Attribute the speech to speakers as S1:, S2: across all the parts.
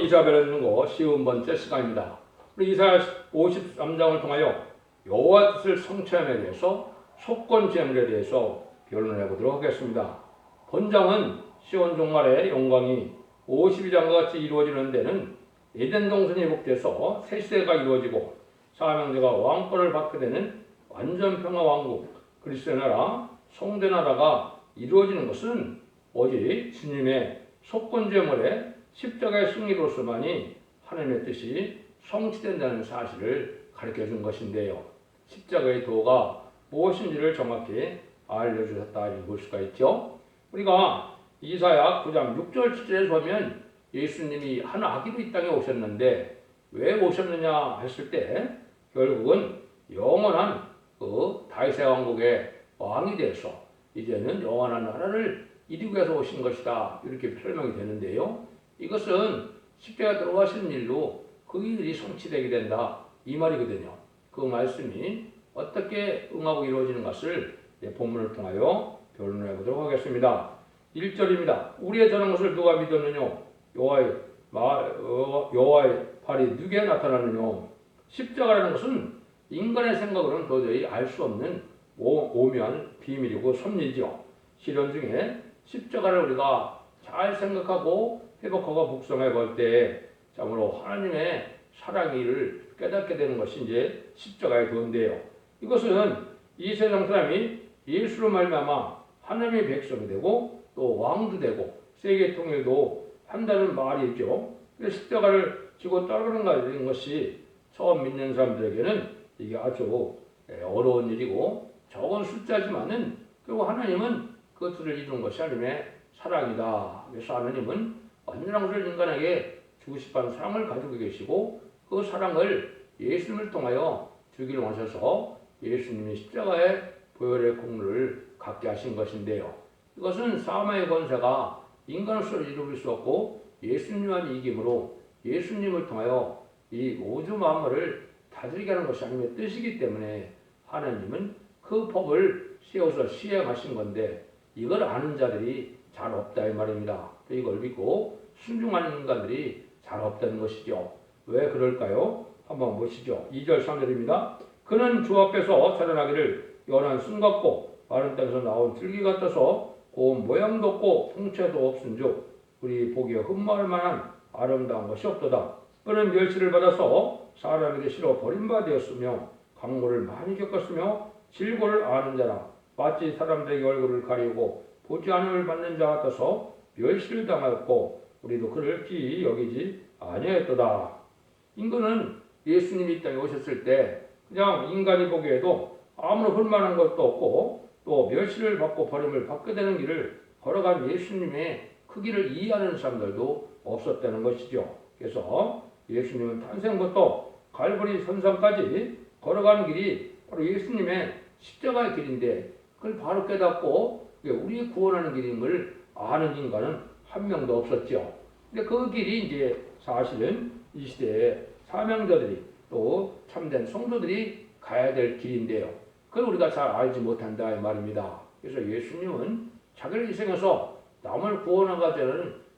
S1: 이사벨을 거 쉬운 번째 시간입니다. 우리 이사야 53장을 통하여 여호와 뜻을 성취함에 대해서 속건 제물에 대해서 변론해 보도록 하겠습니다. 본장은 시온 종말의 영광이 52장과 같이 이루어지는 데는 에덴 동산이 회복돼서 새 시대가 이루어지고 사명제가 왕권을 받게 되는 완전 평화 왕국 그리스도의 나라 성대 나라가 이루어지는 것은 오직 주님의 속건 제물의 십자가의 승리로서만이 하나님의 뜻이 성취된다는 사실을 가르쳐준 것인데요. 십자가의 도가 무엇인지를 정확히 알려주셨다 볼 수가 있죠. 우리가 이사야 9장 6절 7절에 보면 예수님이 한 아기로 이 땅에 오셨는데 왜 오셨느냐 했을 때 결국은 영원한 그 다윗의 왕국의 왕이 돼서 이제는 영원한 나라를 이루기 위해서 오신 것이다 이렇게 설명이 되는데요. 이것은 십자가 들어가시는 일로 그 일이 성취되게 된다 이 말이거든요. 그 말씀이 어떻게 응하고 이루어지는 것을 본문을 통하여 변론해 보도록 하겠습니다. 1절입니다. 우리의 전한 것을 누가 믿었느냐? 여호와의 발이 누구에 나타나느냐? 십자가라는 것은 인간의 생각으로는 도저히 알 수 없는 오묘한 비밀이고 섭리죠. 실현 중에 십자가를 우리가 잘 생각하고 회복하고 복성해 볼 때 참으로 하나님의 사랑을 깨닫게 되는 것이 이제 십자가의 도인데요. 이것은 이 세상 사람이 예수로 말미암아 하나님의 백성이 되고 또 왕도 되고 세계 통일도 한다는 말이죠. 십자가를 지고 따르는 것이 처음 믿는 사람들에게는 이게 아주 어려운 일이고 적은 숫자지만은 결국 하나님은 그것들을 이루는 것이 하나님의 사랑이다. 그래서 하나님은 언제나 그를 인간에게 주고 싶어하는 사랑을 가지고 계시고 그 사랑을 예수님을 통하여 주기를 원하셔서 예수님이 십자가의 보혈의 공로를 갖게 하신 것인데요. 이것은 사마의 권세가 인간으로서 이루어질 수 없고 예수님만 이김으로 예수님을 통하여 이 우주 만물을 다스리게 하는 것이 하나님의 뜻이기 때문에 하나님은 그 법을 세워서 시행하신 건데 이걸 아는 자들이 잘 없다 이 말입니다. 이걸 믿고 순종하는 인간들이 잘 없다는 것이죠. 왜 그럴까요? 한번 보시죠. 2절 3절입니다. 그는 주 앞에서 자라나기를 연한 순 같고 마른 땅에서 나온 들기 같아서 고운 모양도 없고 풍채도 없은즉 우리 보기에 흠모할 만한 아름다운 것이 없도다. 그는 멸시를 받아서 사람에게 실어 버림받았으며 강고를 많이 겪었으며 질고를 아는 자라 마치 사람들에게 얼굴을 가리우고 보지 않음을 받는 자 같아서 멸시를 당하였고 우리도 그를 귀히 여기지 아니하였도다. 인간은 예수님이 이 땅에 오셨을 때 그냥 인간이 보기에도 아무런 흠만한 것도 없고 또 멸시를 받고 버림을 받게 되는 길을 걸어간 예수님의 그 길을 이해하는 사람들도 없었다는 것이죠. 그래서 예수님은 탄생부터 갈보리 선상까지 걸어가는 길이 바로 예수님의 십자가의 길인데 그걸 바로 깨닫고 우리 구원하는 길인 걸 아는 인간은 한 명도 없었죠. 근데 그 길이 이제 사실은 이 시대에 사명자들이 또 참된 성도들이 가야 될 길인데요. 그걸 우리가 잘 알지 못한다 이 말입니다. 그래서 예수님은 자기를 희생해서 남을 구원하고자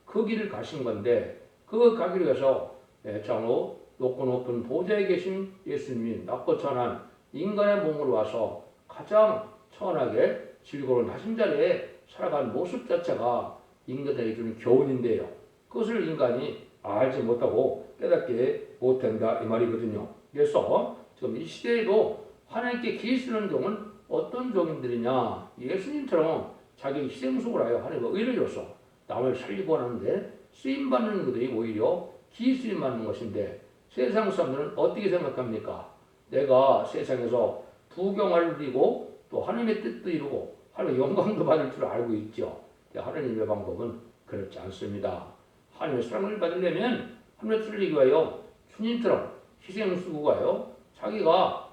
S1: 그 길을 가신 건데 그 가기를 위해서 참으로 높고 높은 보좌에 계신 예수님이 낮고 천한 인간의 몸으로 와서 가장 천하게 즐거운 낮은 자리에 살아간 모습 자체가 인간에게 주는 교훈인데요. 그것을 인간이 알지 못하고 깨닫게 못한다 이 말이거든요. 그래서 지금 이 시대에도 하나님께 기쓰는 종은 어떤 종인들이냐? 예수님처럼 자기 희생속을 하여 하나님의 의를 줘서 남을 살리고 하는데 쓰임받는 것들이 오히려 기쓰임 받는 것인데 세상 사람들은 어떻게 생각합니까? 내가 세상에서 부경을 누리고 또 하나님의 뜻도 이루고 하나님의 영광도 받을 줄 알고 있죠. 하나님의 방법은 그렇지 않습니다. 하나님의 사랑을 받으려면 하나님의 뜻을 이루기 위하여 주님처럼 희생수고가요. 자기가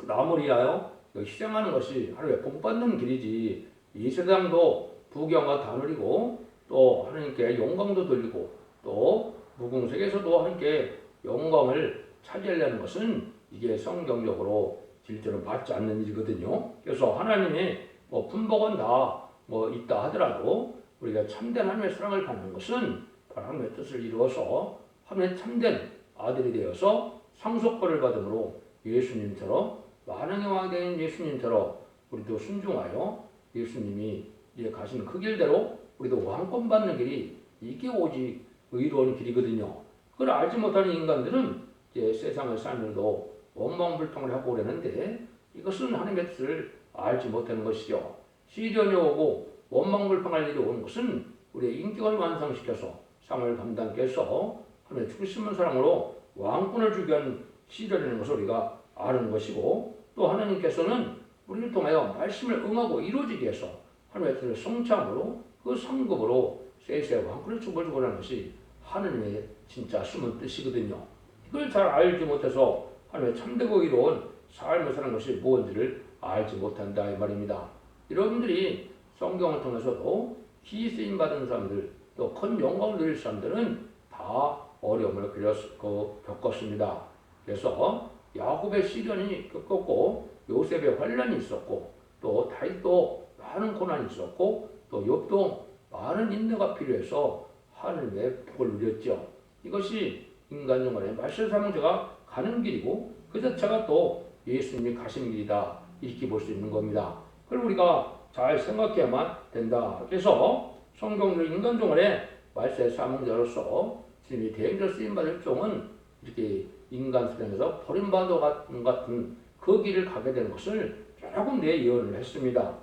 S1: 남을 위하여 희생하는 것이 하나님의 복받는 길이지 이 세상도 부경과 다 누리고 또 하나님께 영광도 돌리고 또 무궁색에서도 하나님께 영광을 차지하려는 것은 이게 성경적으로 질서를 받지 않는 일이거든요. 그래서 하나님이 분복은 다 있다 하더라도 우리가 참된 하나님의 사랑을 받는 것은 바로 하나님의 뜻을 이루어서 하나님의 참된 아들이 되어서 상속권을 받음으로 예수님처럼 만왕의 왕이 된 예수님처럼 우리도 순종하여 예수님이 이제 가신 그 길대로 우리도 왕권 받는 길이 이게 오직 의로운 길이거든요. 그걸 알지 못하는 인간들은 이제 세상을 살면서도 원망불평을 하고 그러는데 이것은 하나님의 뜻을 알지 못하는 것이죠. 시련이 오고 원망불평할 일이 오는 것은 우리의 인격을 완성시켜서 삶을 감당케 해서 하나님의 죽으심은 사랑으로 왕권을 주기 위한 시련이라는 것을 우리가 아는 것이고, 또 하나님께서는 우리를 통하여 말씀을 응하고 이루어지게 해서 하나님의 뜻을 성취함으로 그 성급으로 세세 왕권을 주고 하는 것이 하나님의 진짜 숨은 뜻이거든요. 이걸 잘 알지 못해서 하나님의 참되고 이로운 삶을 사는 것이 무엇인지를 알지 못한다 이 말입니다. 여러분들이 성경을 통해서도 기 쓰임 받은 사람들, 또 큰 영광을 누릴 사람들은 다 어려움을 겪었습니다. 그래서 야곱의 시련이 겪었고, 요셉의 환란이 있었고, 또 다윗도 많은 고난이 있었고, 또 욥도 많은 인내가 필요해서 하나님의 복을 누렸죠. 이것이 인간 영혼의 말세사명자가 가는 길이고, 그 자체가 또 예수님이 가신 길이다 이렇게 볼 수 있는 겁니다. 그걸 우리가 잘 생각해야만 된다. 그래서 성경으로 인간 종원의 말세사명자로서 주님이 대행자 쓰임받을 종은 이렇게 인간 수련에서 버림받아 같은 그 길을 가게 되는 것을 조금 예언을 했습니다.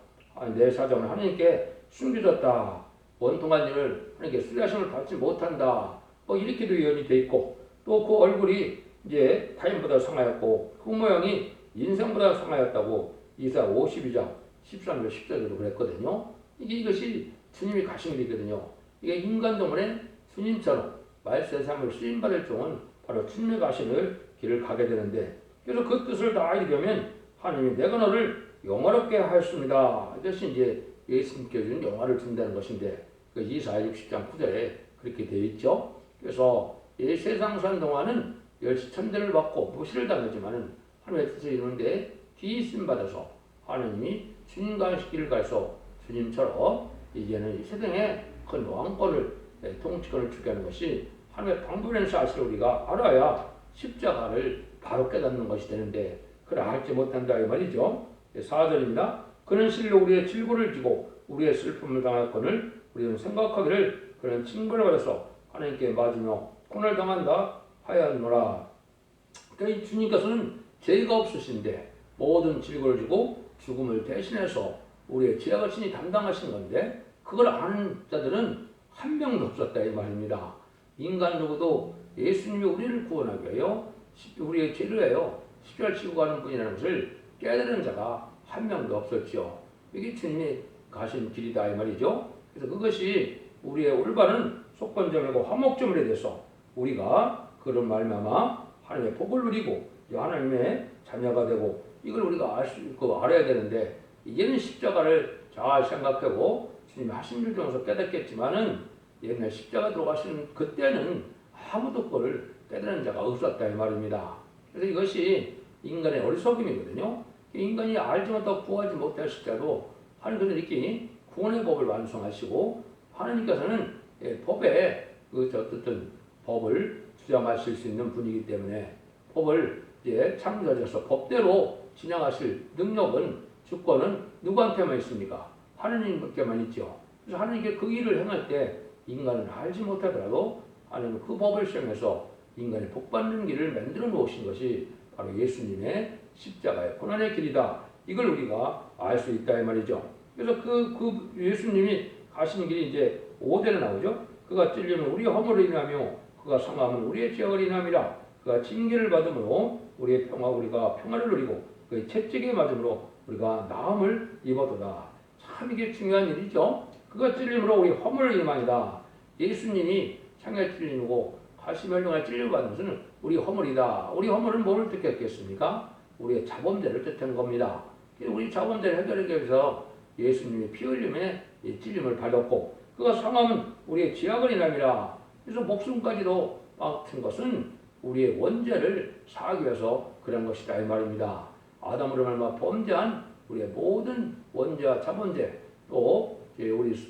S1: 내 사정을 하나님께 숨겨졌다. 원통한 일을 하나님께 수리하심을 받지 못한다. 뭐 이렇게도 예언이 돼 있고, 또 그 얼굴이 이제 타인보다 상하였고 그 모양이 인생보다 상하였다고 이사 52장 13절 14절로 그랬거든요. 이것이 주님이 가신 길이거든요. 이게 인간 동문에 주님처럼 말세상을 쓰임받을 종은 바로 주님의 가시는 길을 가게 되는데, 그래서 그 뜻을 다 이루려면 하나님이 내가 너를 영화롭게 하였습니다. 이것이 이제 예수님께 준 영화를 준다는 것인데, 그 이사야 60장 9절에 그렇게 되어 있죠. 그래서 이 세상 사는 동안은 열시천대를 받고 무시를 당하지만은 하나님의 뜻을 이루는데 뒤있음 받아서 하나님이 주님과 길을 가서 주님처럼 이제는 이 세상에 큰 왕권을, 통치권을 주게 하는 것이 하나님의 방법이라는 사실을 우리가 알아야 십자가를 바로 깨닫는 것이 되는데, 그걸 알지 못한다 이 말이죠. 4절입니다. 그는 실로 우리의 질고를 지고 우리의 슬픔을 당할거늘 우리는 생각하기를 그는 징벌을 받아서 하나님께 맞으며 고난을 당한다 하였노라. 그러니까 주님께서는 죄가 없으신데 모든 질고를 지고 죽음을 대신해서 우리의 죄악을 친히 담당하신 건데, 그걸 아는 자들은 한 명도 없었다 이 말입니다. 인간 누구도 예수님이 우리를 구원하기 위하여 우리의 죄를 위하여 십자가를 지고 가는 분이라는 것을 깨달은 자가 한 명도 없었죠. 이게 주님이 가신 길이다 이 말이죠. 그래서 그것이 우리의 올바른 속건점이고 화목점에 대해서 우리가 그런 말미암아 하나님의 복을 누리고 하나님의 자녀가 되고, 이걸 우리가 알아야 되는데, 이제는 십자가를 잘 생각하고 주님이 하신 일 중에서 깨닫겠지만은 옛날 십자가 들어가시는 그때는 아무도 그걸 깨달은 자가 없었다 이 말입니다. 그래서 이것이 인간의 어리석음이거든요. 인간이 알지 못하고 구하지 못할 십자도 하나님께서 이렇게 구원의 법을 완성하시고, 하나님께서는 법에 어떤 법을 주장하실 수 있는 분이기 때문에 법을 이제 창조하셔서 법대로 진행하실 능력은, 주권은 누구한테만 있습니까? 하나님께만 있죠. 그래서 하나님께 그 일을 행할 때 인간은 알지 못하더라도 하나님은 그 법을 시행해서 인간이 복받는 길을 만들어 놓으신 것이 바로 예수님의 십자가의 고난의 길이다. 이걸 우리가 알 수 있다 이 말이죠. 그래서 그 예수님이 가시는 길이 이제 5절에 나오죠. 그가 찔리면 우리의 허물을 인하며 그가 상함은 우리의 죄악을 인함이라. 그가 징계를 받음으로 우리가 평화를 누리고 그의 채찍에 맞음으로 우리가 나음을 입어도다. 참 이게 중요한 일이죠. 그가 찔림으로 우리 허물을 인함이다. 예수님이 창에 찔리고 가시면령에 찔려받는 것은 우리 허물이다. 우리 허물은 뭐를 뜻했겠습니까? 우리의 자범죄를 뜻하는 겁니다. 우리 자범죄를 해결하기 위해서 예수님이 피 흘림에 찔림을 받았고, 그가 상함은 우리의 죄악을 인함이라. 그래서 목숨까지도 맡은 것은 우리의 원죄를 사하기 위해서 그런 것이다 이 말입니다. 아담으로 말미암아 범죄한 우리의 모든 원죄와 자범죄, 또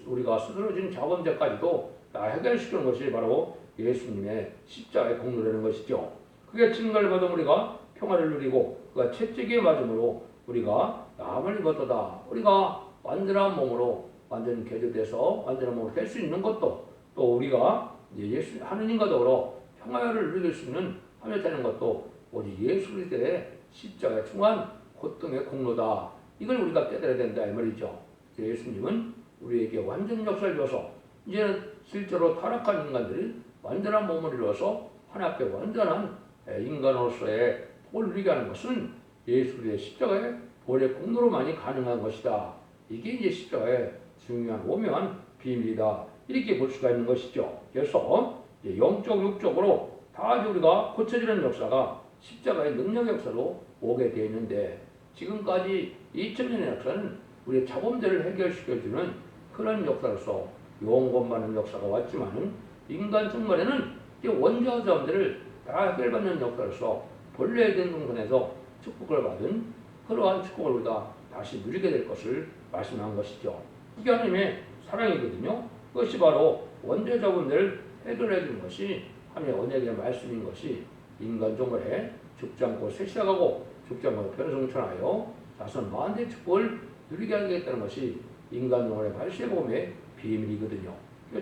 S1: 우리가 스스로 지은 자범죄까지도 다 해결시키는 것이 바로 예수님의 십자가의 공로라는 것이죠. 그게 증거를 받은 우리가 평화를 누리고 그가 채찍에 맞음으로 우리가 남을 입었도다. 우리가 완전한 몸으로 완전 개조돼서 완전한 몸으로 될 수 있는 것도 또 우리가 예수 하느님과 더불어 평화를 누릴 수 있는 하며 되는 것도 오직 예수 그리스도의 십자가의 중한 고통의 공로다. 이걸 우리가 깨달아야 된다 이 말이죠. 예수님은 우리에게 완전 역사를 줘서 이제는 실제로 타락한 인간들이 완전한 몸을 이루어서 하나님께 완전한 인간으로서의 복을 누리게 하는 것은 예수 그리스도의 십자가의 보혈의 공로로만이 가능한 것이다. 이게 이제 십자가의 중요한 오묘한 비밀이다. 이렇게 볼 수가 있는 것이죠. 그래서 영적, 육적으로 다 우리가 고쳐지는 역사가 십자가의 능력 역사로 오게 되어 있는데 지금까지 2000년의 역사는 우리의 자범죄를 해결시켜주는 그런 역사로서 용건받는 역사가 왔지만은 인간 측면에는 원죄와 자범죄를 다 해결받는 역사로서 본래의 등등선에서 축복을 받은 그러한 축복을 우리가 다시 누리게 될 것을 말씀한 것이죠. 이게 하나님의 사랑이거든요. 그것이 바로 원죄 자범죄를 해결해 주는 것이 하나님의 언약의 말씀인 것이 인간 종말에 죽지 않고 새 시작하고 죽지 않고 변성천하여 자선 만대의 축복을 누리게 하겠다는 것이 인간 종말의 발세복음의 비밀이거든요.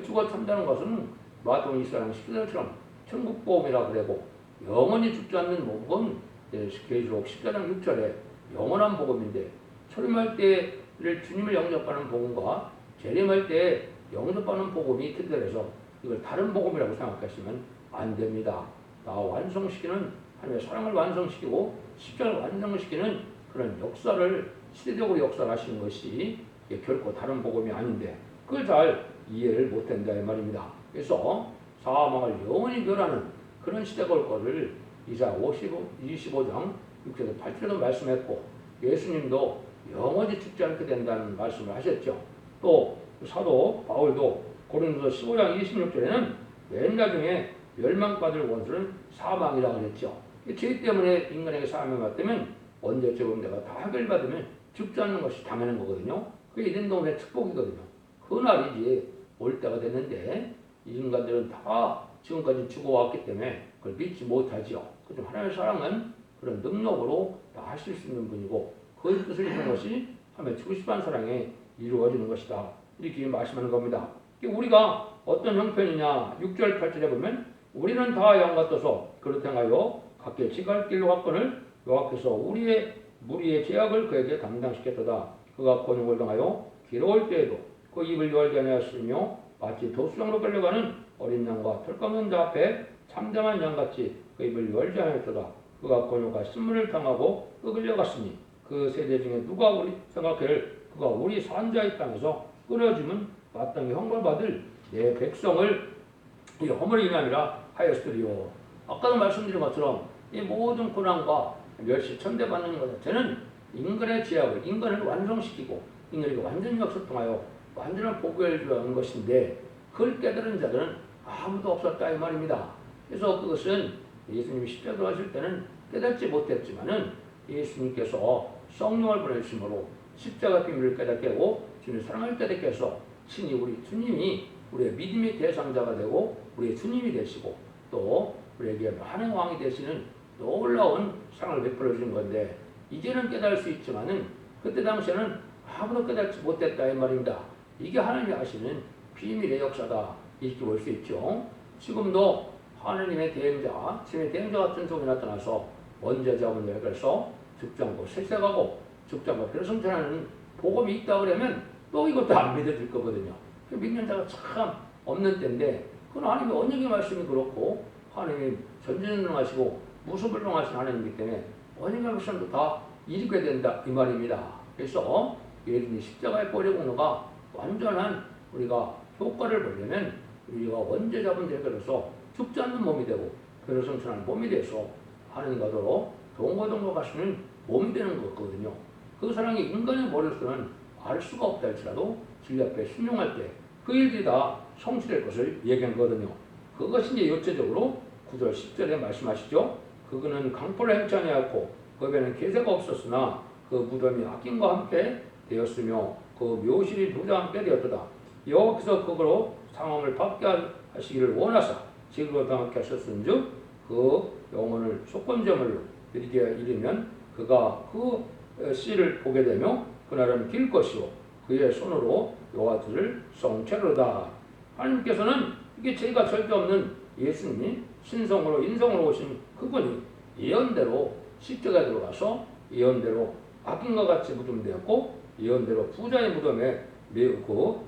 S1: 죽어 참다는 것은 마태복음 24장 17절처럼 천국복음이라 그러고 영원히 죽지 않는 복음은 계시록 14장 6절에 영원한 복음인데 초림할 때를 주님을 영접하는 복음과 재림할 때 영접하는 복음이 특별해서 이걸 다른 복음이라고 생각하시면 안 됩니다. 나 완성시키는 하나님의 사랑을 완성시키고 십자가를 완성시키는 그런 역사를 시대적으로 역사를 하시는 것이 결코 다른 복음이 아닌데 그걸 잘 이해를 못한다 이 말입니다. 그래서 사망을 영원히 멸하는 그런 시대가 올 것을 이사야 25장 6절에서 8절에도 말씀했고 예수님도 영원히 죽지 않게 된다는 말씀을 하셨죠. 또 사도 바울도 고린도서 15장 26절에는 맨 나중에 멸망받을 원수는 사망이라고 그랬죠. 죄 때문에 인간에게 사망이 왔다면 언제적 문제가 다 해결받으면 죽지 않는 것이 당연한 거거든요. 그게 이den동의 축복이거든요. 그날이 이제 올 때가 됐는데 이 인간들은 다 지금까지 죽어왔기 때문에 그걸 믿지 못하지요. 그렇지만 하나님의 사랑은 그런 능력으로 다 하실 수 있는 분이고 그 뜻을 이루는 것이 하나님의 주시한 사랑에 이루어지는 것이다. 이렇게 말씀하는 겁니다. 우리가 어떤 형편이냐 6절 8절에 보면 우리는 다 양 같아서 그렇게 하여 각기 지갈 길로 갔거늘 여호와께서 무리의 죄악을 그에게 담당시켰도다. 그가 곤욕을 당하여 길어올 때에도 그 입을 열지 아니하였으며 마치 도수장으로 끌려가는 어린 양과 털감은 자 앞에 참담한 양같이 그 입을 열지 아니하였도다. 그가 곤욕과 신문을 당하고 끌려갔으니 그 세대 중에 누가 우리 생각해를 그가 우리 산자의 땅에서 끊어짐은 마땅히 형벌받을 내 백성을 이 허물이 인함이라 하였으리요. 아까도 말씀드린 것처럼 이 모든 고난과 멸시 천대받는 것 자체는 인간의 죄악을 인간을 완성시키고 인간에게 완전히 역설통하여 완전한 복을 주는 것인데 그걸 깨달은 자들은 아무도 없었다 이 말입니다. 그래서 그것은 예수님이 십자가로 하실 때는 깨닫지 못했지만은 예수님께서 성령을 보내주심으로 십자가 비밀을 깨닫게 하고 주님을 사랑을 깨닫게 해서 친히 우리 주님이 우리의 믿음의 대상자가 되고 우리의 주님이 되시고 또 우리에게 많은 왕이 되시는 놀라운 사랑을 베풀어 주는 건데 이제는 깨달을 수 있지만은 그때 당시에는 아무도 깨닫지 못했다 이 말입니다. 이게 하나님이 하시는 비밀의 역사다 이렇게 볼 수 있죠. 지금도 하나님의 대행자, 주님의 대행자 같은 종이 나타나서 언제 잡은 여기서 죽지 않고 실생하고 죽지 않고 변성천하는 복음이 있다 그러면 또 이것도 안 믿어질 거거든요. 믿는 자가 참 없는 때인데 그건 하나님의 언약의 말씀이 그렇고 하나님이 전지전능하시고 무소불능하신 하나님이기 때문에 언약의 말씀도 다 이루게 된다 이 말입니다. 그래서 예수님의 십자가의 보혈의 공로가 완전한 우리가 효과를 보려면 우리가 원죄 잡은 죄로서 죽지 않는 몸이 되고 변호성천하는 몸이 돼서 하나님과 더러 동거동거 가시는 몸이 되는 거거든요. 그 사랑이 인간의 머리로서는 알 수가 없다 할지라도 진리 앞에 순종할 때 그 일들이 다 성취될 것을 얘기한 거거든요. 그것이 이제 요체적으로 9절 10절에 말씀하시죠. 그거는 강포를 행치 아니하였고 그 배는 계세가 없었으나 그 무덤이 악인과 함께 되었으며 그 묘실이 누구와 함께 되었도다. 여호와께서 그거로 상함을 받게 하시기를 원하사 지극히 당하게 하셨은즉 그 영혼을 속건제물로 드리게 이르면 그가 그 씨를 보게 되며 그날은 길 것이요 그의 손으로 여호와를 성체로다. 하나님께서는 이게 죄가 절대 없는 예수님이 신성으로 인성으로 오신 그분이 예언대로 십자가에 들어가서 예언대로 악인과 같이 무덤되었고 예언대로 부자의 무덤에 메우고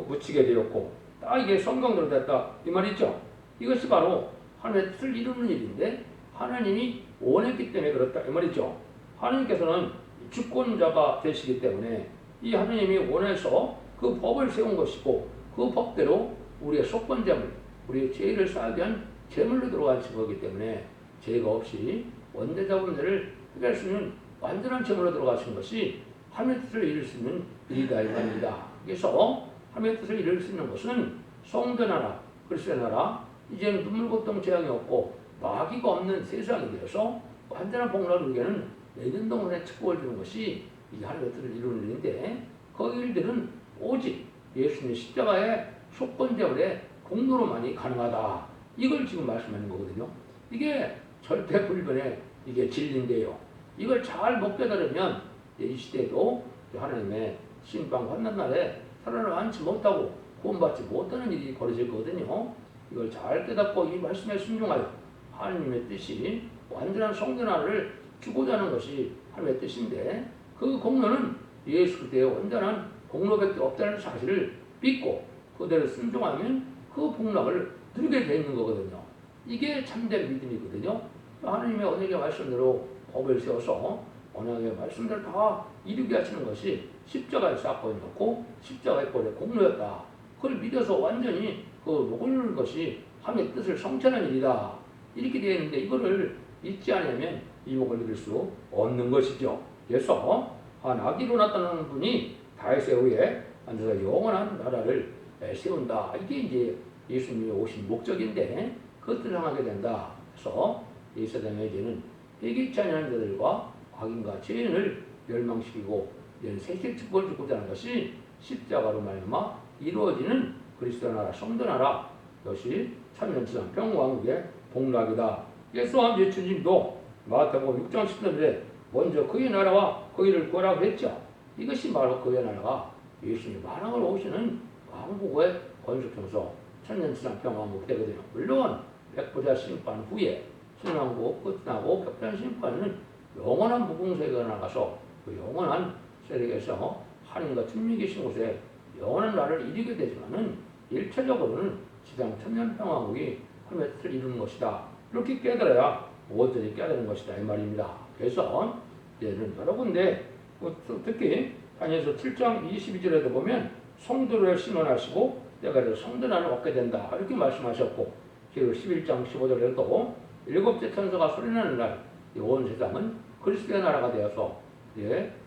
S1: 묻히게 되었고 딱 이게 성경대로 됐다 이 말이죠. 이것이 바로 하나님의 뜻을 이루는 일인데 하나님이 원했기 때문에 그렇다 이 말이죠. 하나님께서는 주권자가 되시기 때문에 이 하나님이 원해서 그 법을 세운 것이고 그 법대로 우리의 속건제물, 우리의 죄를 쌓기 위한 제물로 들어가신 거기 때문에 죄가 없이 원죄자 범죄를 해결할 수 있는 완전한 제물로 들어가신 것이 하나님의 뜻을 이룰 수 있는 일이다 이 말입니다. 그래서 하나님의 뜻을 이룰 수 있는 것은 성전 나라, 그리스도의 나라, 이제는 눈물 고통 재앙이 없고 마귀가 없는 세상이 되어서 완전한 복락을 누리게는 내년 동안의 축복을 주는 것이 이 하나님의 뜻을 이루는 일인데 그 일들은 오직 예수님의 십자가의 속건제물의 공로로만이 가능하다. 이걸 지금 말씀하는 거거든요. 이게 절대 불변의 이게 진리인데요. 이걸 잘 못 깨달으면 이 시대에도 하나님의 심판 환난 날에 살아남지 못하고 구원받지 못하는 일이 벌어질 거거든요. 이걸 잘 깨닫고 이 말씀에 순종하여 하나님의 뜻이 완전한 성전화를 주고자 하는 것이 하나님의 뜻인데 그 공로는 예수 그리스도의 온전한 공로밖에 없다는 사실을 믿고 그대로 순종하면 그 복락을 누리게 되어 있는 거거든요. 이게 참된 믿음이거든요. 하나님의 언약의 말씀대로 법을 세워서 언약의 말씀대로 다 이루게 하시는 것이 십자가의 사건이었고 십자가의 꼴의 공로였다. 그걸 믿어서 완전히 그 목을 것이 하나님의 뜻을 성취하는 일이다. 이렇게 되어 있는데 이거를 잊지 않으면 이 복을 누릴 수 없는 것이죠. 그래서 나기로 나타나는 분이 다윗의 후에 앉아서 영원한 나라를 세운다. 이게 이제 예수님이 오신 목적인데 그것들을 향하게 된다. 그래서 이 세상에 이제는 회개치 않는 자들과 악인과 죄인을 멸망시키고 이제는 세실 축복을 주고자 하는 것이 십자가로 말미암아 이루어지는 그리스도 나라, 성도 나라, 이것이 천년지상 평왕국의 복락이다. 그래서 주님도 마태복음 6장 10절에 먼저 그의 나라와 거기를 구하라고 했죠. 이것이 바로 그의 나라가 예수님이 만왕으로 오시는 왕국의 건축형소 천년지상 평왕국 되거든요. 물론 백보자 심판 후에 신왕국 끝나고 백보자 심판은 영원한 무궁세계가 나가서 그 영원한 세력에서 하나님과 친밀히 계신 곳에 영원한 나라를 이루게 되지만은 일차적으로는 지상 천년평왕국이 하나님의 뜻을 이루는 것이다. 이렇게 깨달아야 무엇들이 깨달은 것이다 이 말입니다. 그래서 이제는 여러 군데 특히 다니엘서 7장 22절에도 보면 성도를 신원하시고 내가 성전안을 얻게 된다 이렇게 말씀하셨고 그리고 11장 15절에도 일곱째 천사가 소리나는 날 온 세상은 그리스도의 나라가 되어서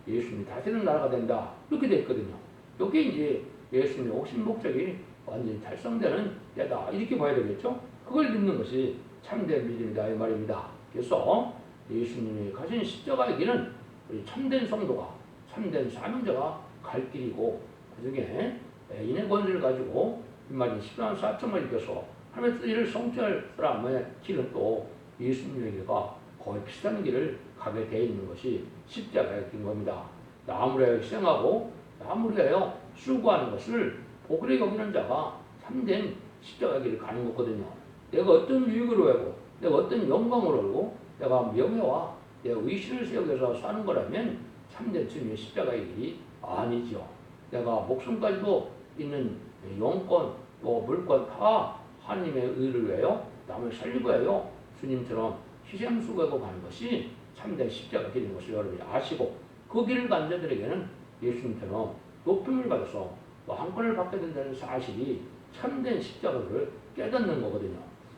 S1: 예수님이 다스리는 나라가 된다 이렇게 되어 있거든요. 이게 이제 예수님의 오신 목적이 완전히 달성되는 때다 이렇게 봐야 되겠죠. 그걸 믿는 것이 참된 믿음이다 이 말입니다. 그래서 예수님이 가신 십자가의 길은 우리 참된 성도가 참된 사명자가 갈 길이고 그중에 인의 권세를 가지고 이말인 10만 4천만 이겨서 하나님의 뜻을 성취할 사람의 길은 또 예수님에게가 거의 비슷한 길을 가게 되어 있는 것이 십자가의 길인 겁니다. 나무를 위하여 희생하고 나무를 위하여 수고하는 것을 복으로 여기는 자가 참된 십자가의 길을 가는 거거든요. 내가 어떤 유익을 외고 내가 어떤 영광을 얻고 내가 명예와 내 의신을 세우면서 사는 거라면 참된 주님의 십자가의 길이 아니죠. 내가 목숨까지도 있는 영권, 물권 다 하나님의 의를 위하여 남을 살리고 위하여 주님처럼 희생수고하고 가는 것이 참된 십자가 길인 것을 여러분이 아시고 그 길을 간 자들에게는 예수님처럼 높임을 받아서 왕권을 받게 된다는 사실이 참된 십자가를 깨닫는 거거든요.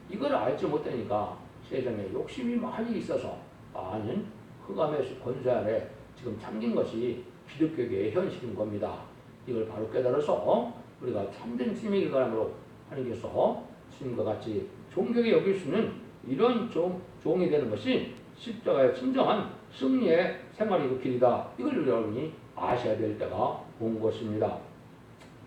S1: 이걸 알지 못하니까 세상에 욕심이 많이 있어서 많은 흑암의 권세 아래 지금 잠긴 것이 기독교계의 현실인 겁니다. 이걸 바로 깨달아서 우리가 참된 주님의 길가람으로 하나님께서 주님과 같이 존경에 여길 수 있는 이런 종이 되는 것이 십자가의 진정한 승리의 생활이고 길이다. 이걸 여러분이 아셔야 될 때가 온 것입니다.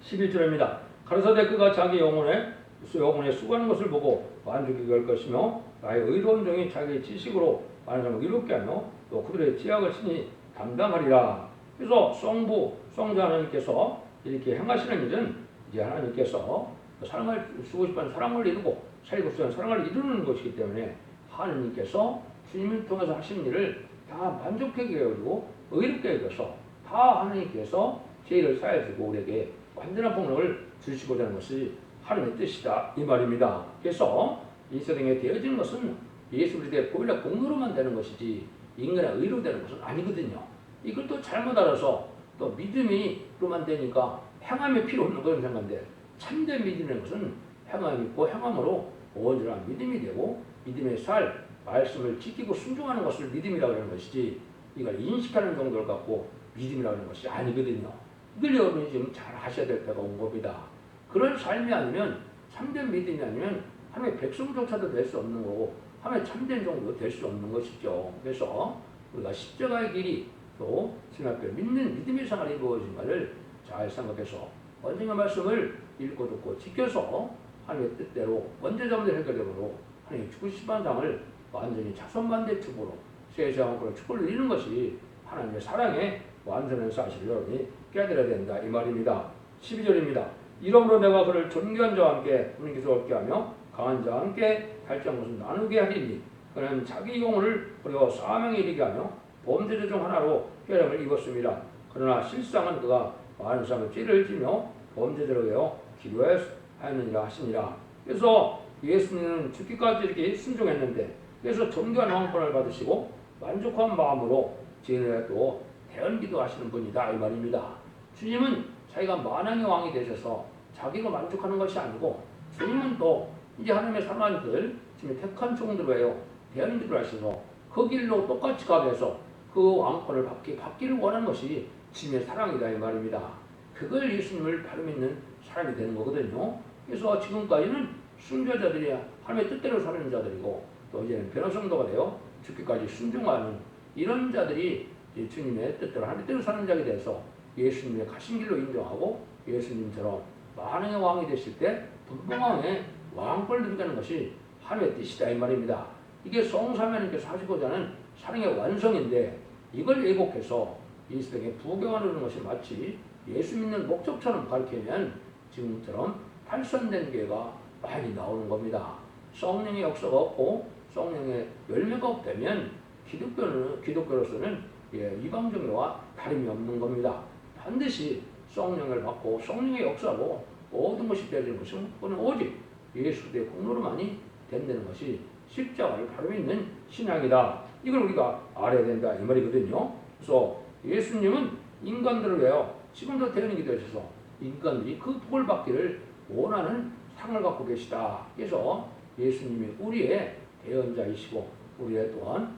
S1: 11절입니다. 가로사대 그가 자기 영혼의 영혼에 수고하는 것을 보고 만족이 될 것이며 나의 의로운 종이 자기의 지식으로 많은 사람을 이롭게 하며 또 그들의 지약을 친히 담당하리라. 그래서 성자 하나님께서 이렇게 행하시는 일은 이제 하나님께서 사랑을 주고 싶은 사랑을 이루고 살고 싶은 사랑을 이루는 것이기 때문에 하나님께서 주님을 통해서 하시는 일을 다 만족하게 해주고 의롭게 해줘서 다 하나님께서 죄를 사해주고 우리에게 완전한 복락을 주시고자 하는 것이 하나님의 뜻이다 이 말입니다. 그래서 이 세상에 되어지는 것은 예수 그리스도의 보혈의 공로로만 되는 것이지 인간의 의로 되는 것은 아니거든요. 이걸 또 잘못 알아서 또 믿음이로만 되니까 행함이 필요 없는 그런 생각인데 참된 믿음이라는 것은 행함이 있고 행함으로 온전한 믿음이 되고 믿음의 살 말씀을 지키고 순종하는 것을 믿음이라고 하는 것이지 이걸 인식하는 정도를 갖고 믿음이라고 하는 것이 아니거든요. 이걸 여러분이 지금 잘 하셔야 될 때가 온 겁니다. 그런 삶이 아니면 참된 믿음이 아니면 하나님의 백성조차도 될 수 없는 거고 하나님의 참된 종도 될 수 없는 것이죠. 그래서 우리가 십자가의 길이 또 신학교에 믿는 믿음의 생활이 이루어진가를 잘 생각해서 언젠가 말씀을 읽고 듣고 지켜서 하나님의 뜻대로 원죄자분들 해결되므로 하나님의 죽으신 당을 완전히 자손만대 축으로 세세하고 축을 누리는 것이 하나님의 사랑의 완전한 사실을 여러분이 깨달아야 된다 이 말입니다. 12절입니다. 이러므로 내가 그를 존귀한 자와 함께 분기서 얻게 하며 강한 자와 함께 발전 것을 나누게 하리니 그는 자기 영혼을 버려 사명에 이르게 하며 범죄자 중 하나로 혈령을 입었습니다. 그러나 실상은 그가 많은 사람의 죄를 지며 범죄자로 되어 기도하였느니라 하시니라. 그래서 예수님은 죽기까지 이렇게 순종했는데 그래서 존귀한 왕권을 받으시고 만족한 마음으로 죄인을 또 대언기도 하시는 분이다 이 말입니다. 주님은 자기가 만왕의 왕이 되셔서 자기가 만족하는 것이 아니고 주님은 또 이제 하나님의 사랑하는 지금 택한 종들로요 대언기도 하셔서 그 길로 똑같이 가게 해서 그 왕권을 받기를 원하는 것이 주님의 사랑이다 이 말입니다. 그걸 예수님을 바로 믿는 사람이 되는 거거든요. 그래서 지금까지는 순교자들이 하나님의 뜻대로 사는 자들이고 또 이제는 변화성도가 되어 죽기까지 순종하는 이런 자들이 주님의 뜻대로 하나님의 뜻대로 사는 자에 대해서 예수님의 가신 길로 인정하고 예수님처럼 만왕의 왕이 되실 때 분봉왕의 왕권을 누리게 하는 것이 하나님의 뜻이다 이 말입니다. 이게 성삼위하나님께서 하시고자 하는 사랑의 완성인데 이걸 왜곡해서 이 세상에 부경하는 것이 마치 예수 믿는 목적처럼 가르치면 지금처럼 탈선된 교회가 많이 나오는 겁니다. 성령의 역사가 없고 성령의 열매가 없다면 기독교로서는 이방종교와 다름이 없는 겁니다. 반드시 성령을 받고 성령의 역사로 모든 것이 되어지는 것은 그건 오직 예수 그리스도의 공로로만이 된다는 것이 십자가를 바로 믿는 신앙이다. 이걸 우리가 알아야 된다 이 말이거든요. 그래서 예수님은 인간들을 위하여 지금도 대언이 되셔서 인간들이 그 복을 받기를 원하는 상을 갖고 계시다. 그래서 예수님이 우리의 대언자이시고 우리의 또한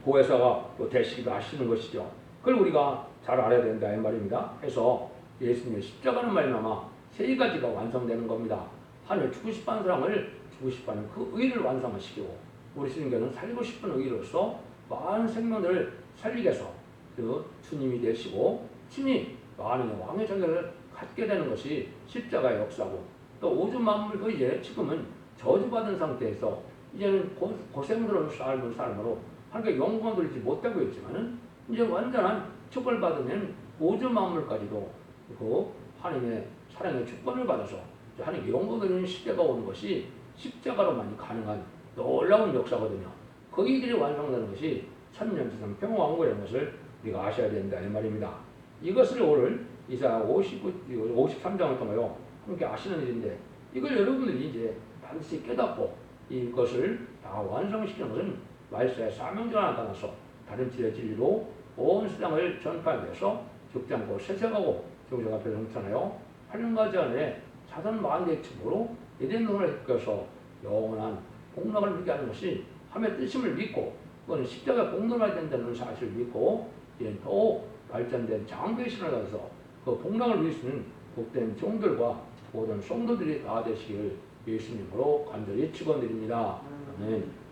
S1: 보혜사가 또 되시기도 하시는 것이죠. 그걸 우리가 잘 알아야 된다 이 말입니다. 그래서 예수님의 십자가는 말미암아 세 가지가 완성되는 겁니다. 하늘 주고 싶은 사랑을 주고 싶어하는 그 의를 완성하시고 우리 주님께서는 살고 싶은 의로서 많은 생명들을 살리게 해서 그 주님이 되시고 친히 많은 왕의 자격을 갖게 되는 것이 십자가의 역사고 또 우주 만물도 이제 지금은 저주받은 상태에서 이제는 고생스러운 삶을 삶으로 하나님께 영광을 돌리지 못하고 있지만은 이제 완전한 축복을 받으면 우주 만물까지도 그 하나님의 사랑의 축복을 받아서 하나님께 영광을 돌리는 시대가 오는 것이 십자가로만이 가능한 놀라운 역사거든요. 그 일이 완성되는 것이 천년지상 평화왕국이라는 것을 우리가 아셔야 된다 이 말입니다. 이것을 오늘 이사야 53장을 통하여 함께 아시는 일인데 이걸 여러분들이 이제 반드시 깨닫고 이것을 다 완성시키는 것은 말세의 사명자가 나타나서 다른 지의 진리로 온 세상을 전파하기 위해서 죽지 않고 세세가고 정정 앞에 성천하여 8년까지 안에 자선 만대의 축으로 에덴동을 획해서 영원한 복락을 누리게 하는 것이 하나님의 뜻임을 믿고 그건 십자가 복락을 된다는 사실을 믿고 이제 더 발전된 장대의 신을 가서 그 복락을 누릴 수 있는 복된 종들과 모든 성도들이 다 되시길 예수님으로 간절히 축원드립니다. 아멘.